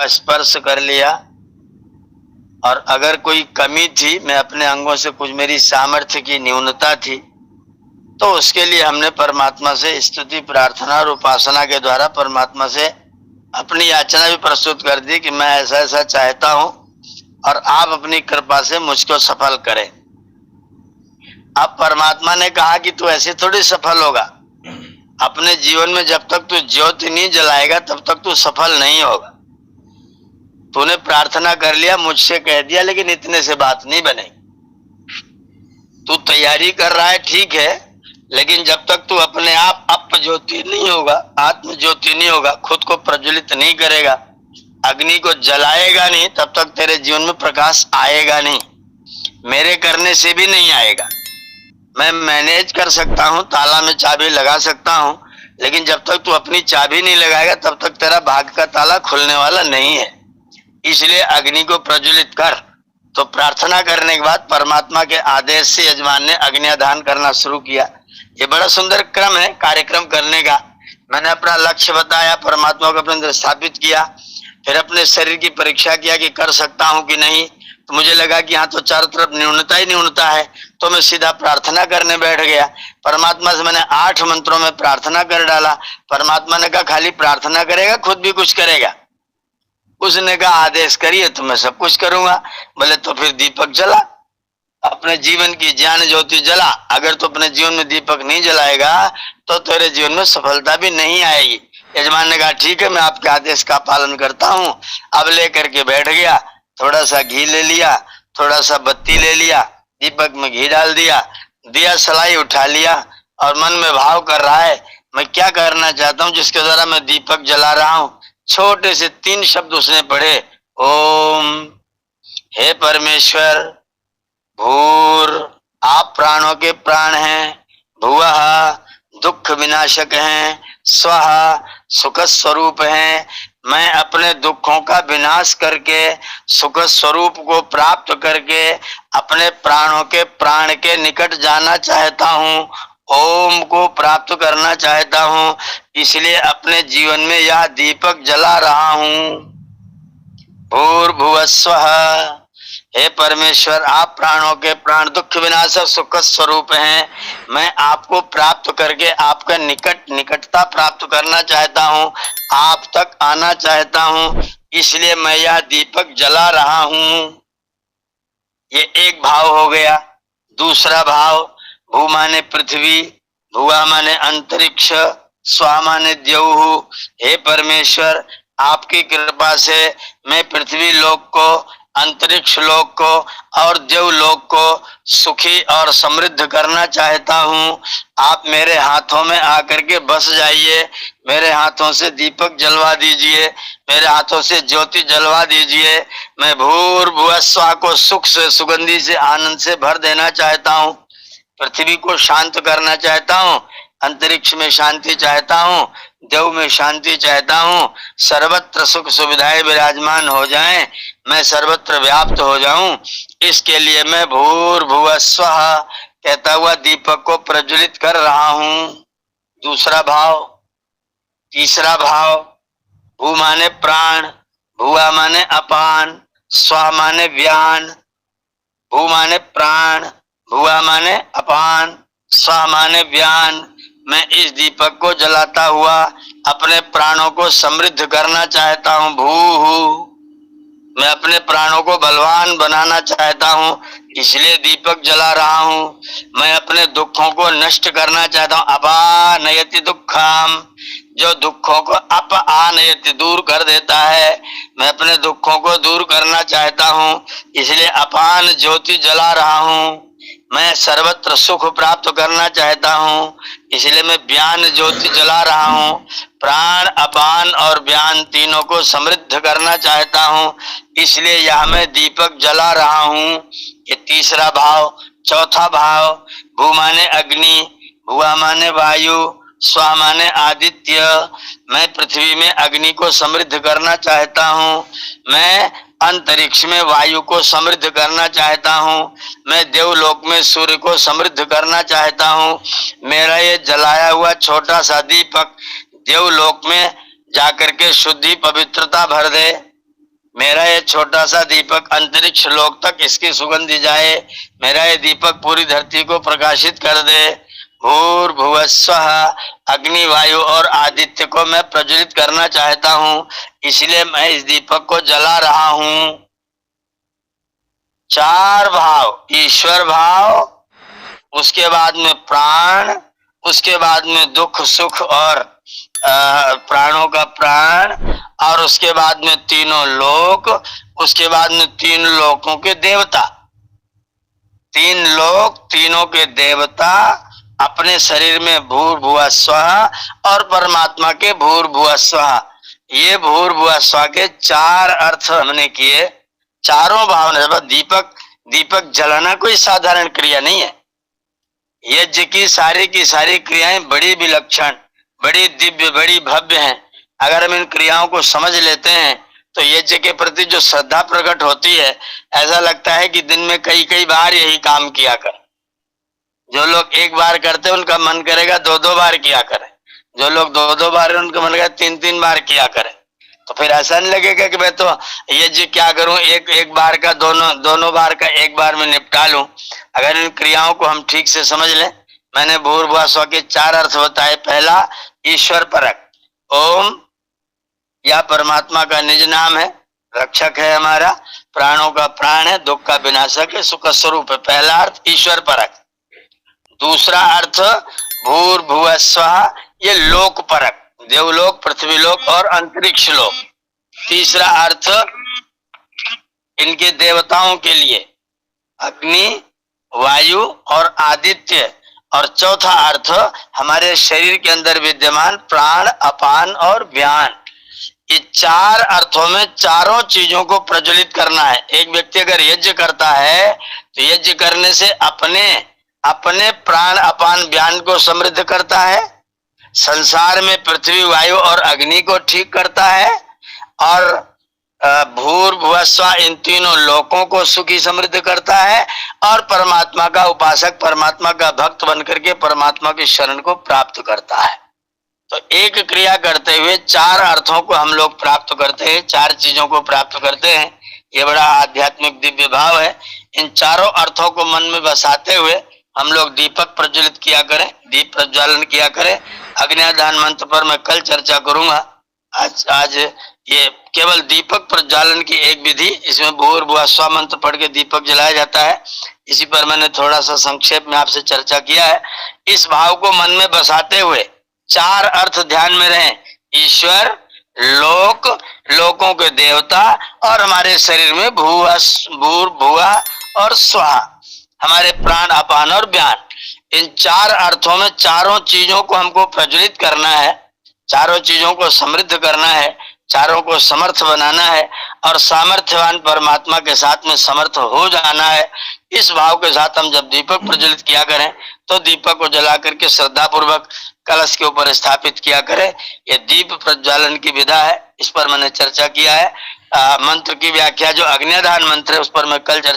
स्पर्श कर लिया, और अगर कोई कमी थी, मैं अपने अंगों से कुछ मेरी सामर्थ्य की न्यूनता थी, तो उसके लिए हमने परमात्मा से स्तुति प्रार्थना और उपासना के द्वारा परमात्मा से अपनी याचना भी प्रस्तुत कर दी कि मैं ऐसा ऐसा चाहता हूं और आप अपनी कृपा से मुझको सफल करें। अब परमात्मा ने कहा कि तू ऐसे थोड़ी सफल होगा, अपने जीवन में जब तक तू ज्योति नहीं जलाएगा तब तक तू सफल नहीं होगा। तूने प्रार्थना कर लिया, मुझसे कह दिया, लेकिन इतने से बात नहीं बनेगी। तू तैयारी कर रहा है, ठीक है, लेकिन जब तक तू अपने आप अप ज्योति नहीं होगा, आत्म ज्योति नहीं होगा, खुद को प्रज्वलित नहीं करेगा, अग्नि को जलाएगा नहीं, तब तक तेरे जीवन में प्रकाश आएगा नहीं। मेरे करने से भी नहीं आएगा। मैं मैनेज कर सकता हूं, ताला में चाबी लगा सकता हूं, लेकिन जब तक तू अपनी चाबी नहीं लगाएगा तब तक तेरा भाग्य का ताला खुलने वाला नहीं है। इसलिए अग्नि को प्रज्वलित कर। तो प्रार्थना करने के बाद परमात्मा के आदेश से यजमान ने अग्निदान करना शुरू किया। ये बड़ा सुंदर क्रम है कार्यक्रम करने का। मैंने अपना लक्ष्य बताया, परमात्मा को अपने अंदर स्थापित किया, फिर अपने शरीर की परीक्षा किया कि कर सकता हूं कि नहीं। तो मुझे लगा कि यहाँ तो चारों तरफ न्यूनता ही न्यूनता है, तो मैं सीधा प्रार्थना करने बैठ गया। परमात्मा से मैंने 8 मंत्रों में प्रार्थना कर डाला। परमात्मा ने कहा खाली प्रार्थना करेगा, खुद भी कुछ करेगा? उसने कहा आदेश करिए तो मैं सब कुछ करूंगा। बोले तो फिर दीपक जला, अपने जीवन की ज्ञान ज्योति जला। अगर तो अपने जीवन में दीपक नहीं जलाएगा तो तेरे जीवन में सफलता भी नहीं आएगी। यजमान ने कहा ठीक है, मैं आपके आदेश का पालन करता हूँ। अब लेकर के बैठ गया, थोड़ा सा घी ले लिया, थोड़ा सा बत्ती ले लिया, दीपक में घी डाल दिया, दिया सलाई उठा लिया, और मन में भाव कर रहा है मैं क्या करना चाहता हूँ जिसके द्वारा मैं दीपक जला रहा हूँ। छोटे से 3 शब्द उसने पढ़े, ओम, हे परमेश्वर, भूर, आप प्राणों के प्राण हैं, भुवः, दुख विनाशक हैं, स्वः, सुख स्वरूप हैं। मैं अपने दुखों का विनाश करके सुख स्वरूप को प्राप्त करके अपने प्राणों के प्राण के निकट जाना चाहता हूँ, ओम को प्राप्त करना चाहता हूँ। इसलिए अपने जीवन में यह दीपक जला रहा हूँ। भूर्भुवस्वः, हे परमेश्वर, आप प्राणों के प्राण, दुख विनाशक, सुख स्वरूप हैं। मैं आपको प्राप्त करके आपका निकटता प्राप्त करना चाहता हूँ, आप तक आना चाहता हूँ, इसलिए मैं यह दीपक जला रहा हूँ। ये एक भाव हो गया। दूसरा भाव, भू माने पृथ्वी, भुआ माने अंतरिक्ष, स्वा माने द्यौः। हे परमेश्वर, आपकी कृपा से मैं पृथ्वी लोक को, अंतरिक्ष लोक को और देव लोक को सुखी और समृद्ध करना चाहता हूँ। आप मेरे हाथों में आकर के बस जाइए, मेरे हाथों से दीपक जलवा दीजिए, मेरे हाथों से ज्योति जलवा दीजिए। मैं भूर्भुवः स्वः को सुख से, सुगंधी से, आनंद से भर देना चाहता हूँ। पृथ्वी को शांत करना चाहता हूँ, अंतरिक्ष में शांति चाहता हूँ, देव में शांति चाहता हूँ। सर्वत्र सुख सुविधाएं विराजमान हो जाएं, मैं सर्वत्र व्याप्त हो जाऊं। इसके लिए मैं भूर्भुवः स्वः कहता हुआ दीपक को प्रज्वलित कर रहा हूं। दूसरा भाव। तीसरा भाव, भू माने प्राण, भुआ माने अपान, स्वा माने व्यान। भू माने प्राण, भुआ माने अपान, स्वा माने व्यान। मैं इस दीपक को जलाता हुआ अपने प्राणों को समृद्ध करना चाहता हूँ। भू, मैं अपने प्राणों को बलवान बनाना चाहता हूँ, इसलिए दीपक जला रहा हूँ। मैं अपने दुखों को नष्ट करना चाहता हूँ। अपानयति दुःखम, जो दुखों को अपानयति दूर कर देता है, मैं अपने दुखों को दूर करना चाहता हूँ, इसलिए अपान ज्योति जला रहा हूँ। मैं सर्वत्र सुख प्राप्त करना चाहता हूँ, इसलिए मैं व्यान ज्योति जला रहा हूँ। प्राण, अपान और व्यान तीनों को समृद्ध करना चाहता हूँ, इसलिए यह मैं दीपक जला रहा हूँ। ये तीसरा भाव। चौथा भाव, भू माने अग्नि, भुआ माने वायु, स्वा माने आदित्य। मैं पृथ्वी में अग्नि को समृद्ध करना चाहता हूँ, मैं अंतरिक्ष में वायु को समृद्ध करना चाहता हूँ, मैं देवलोक में सूर्य को समृद्ध करना चाहता हूँ। मेरा ये जलाया हुआ छोटा सा दीपक देवलोक में जाकर के शुद्धि पवित्रता भर दे, मेरा ये छोटा सा दीपक अंतरिक्ष लोक तक इसकी सुगंधी जाए, मेरा ये दीपक पूरी धरती को प्रकाशित कर दे। भूर्भुवस्वः, अग्नि, वायु और आदित्य को मैं प्रज्वलित करना चाहता हूं, इसलिए मैं इस दीपक को जला रहा हूं। चार भाव, ईश्वर भाव, उसके बाद में प्राण, उसके बाद में दुख सुख और प्राणों का प्राण, और उसके बाद में तीनों लोक, उसके बाद में तीन लोकों के देवता। तीन लोक, तीनों के देवता अपने शरीर में भूर्भुवः स्वः और परमात्मा के भूर्भुवः स्वः। ये भूर्भुवः स्वः के चार अर्थ हमने किए। चारों भावना, दीपक दीपक जलाना कोई साधारण क्रिया नहीं है। यज्ञ की सारी क्रियाएं बड़ी विलक्षण, बड़ी दिव्य, बड़ी भव्य हैं। अगर हम इन क्रियाओं को समझ लेते हैं तो यज्ञ के प्रति जो श्रद्धा प्रकट होती है, ऐसा लगता है कि दिन में कई कई बार यही काम किया कर। जो लोग एक बार करते हैं उनका मन करेगा दो दो बार किया करें, जो लोग दो दो बार उनका मन करेगा तीन तीन बार किया करें। तो फिर ऐसा नहीं लगेगा कि मैं तो यज्ञ क्या करूं, एक बार का दोनों बार का एक बार में निपटा लूं। अगर इन क्रियाओं को हम ठीक से समझ लें, मैंने भूर्भुवः स्वः के चार अर्थ बताए। पहला, ईश्वर परक। ओम या परमात्मा का निज नाम है, रक्षक है हमारा, प्राणों का प्राण है, दुख का विनाशक है, सुख स्वरूप है। पहला अर्थ ईश्वर परक। दूसरा अर्थ भूर्भुवः स्वः, ये लोक परक, देवलोक, पृथ्वीलोक और अंतरिक्ष लोक। तीसरा अर्थ इनके देवताओं के लिए अग्नि, वायु और आदित्य। और चौथा अर्थ हमारे शरीर के अंदर विद्यमान प्राण, अपान और व्यान। ये चार अर्थों में चारों चीजों को प्रज्वलित करना है। एक व्यक्ति अगर यज्ञ करता है तो यज्ञ करने से अपने प्राण, अपान, व्यान को समृद्ध करता है, संसार में पृथ्वी, वायु और अग्नि को ठीक करता है, और भूर्भुवः स्वः इन तीनों लोकों को सुखी समृद्ध करता है, और परमात्मा का उपासक, परमात्मा का भक्त बनकर के परमात्मा की शरण को प्राप्त करता है। तो एक क्रिया करते हुए चार अर्थों को हम लोग प्राप्त करते हैं, चार चीजों को प्राप्त करते हैं। ये बड़ा आध्यात्मिक दिव्य भाव है। इन चारों अर्थों को मन में बसाते हुए हम लोग दीपक प्रज्वलित किया करें, दीप प्रज्वलन किया करें। अग्न्याधान मंत्र पर मैं कल चर्चा करूंगा। आज ये केवल दीपक प्रज्वलन की एक विधि, इसमें भूर्भुवः स्वः मंत्र पढ़ के दीपक जलाया जाता है। इसी पर मैंने थोड़ा सा संक्षेप में आपसे चर्चा किया है। इस भाव को मन में बसाते हुए चार अर्थ ध्यान में रहें, ईश्वर, लोक, लोकों के देवता, और हमारे शरीर में भूर्भुवः और स्वः, हमारे प्राण, अपान और व्यान। इन चार अर्थों में चारों चीजों को हमको प्रज्वलित करना है, चारों चीजों को समृद्ध करना है, चारों को समर्थ बनाना है, और सामर्थ्यवान परमात्मा के साथ में समर्थ हो जाना है। इस भाव के साथ हम जब दीपक प्रज्वलित किया करें तो दीपक को जला करके श्रद्धा पूर्वक कलश के ऊपर स्थापित किया करें। यह दीप प्रज्वलन की विधा है, इस पर मैंने चर्चा किया है। मंत्र की व्याख्या जो अग्न्याधान मंत्र है उस पर मैं कल चर्चा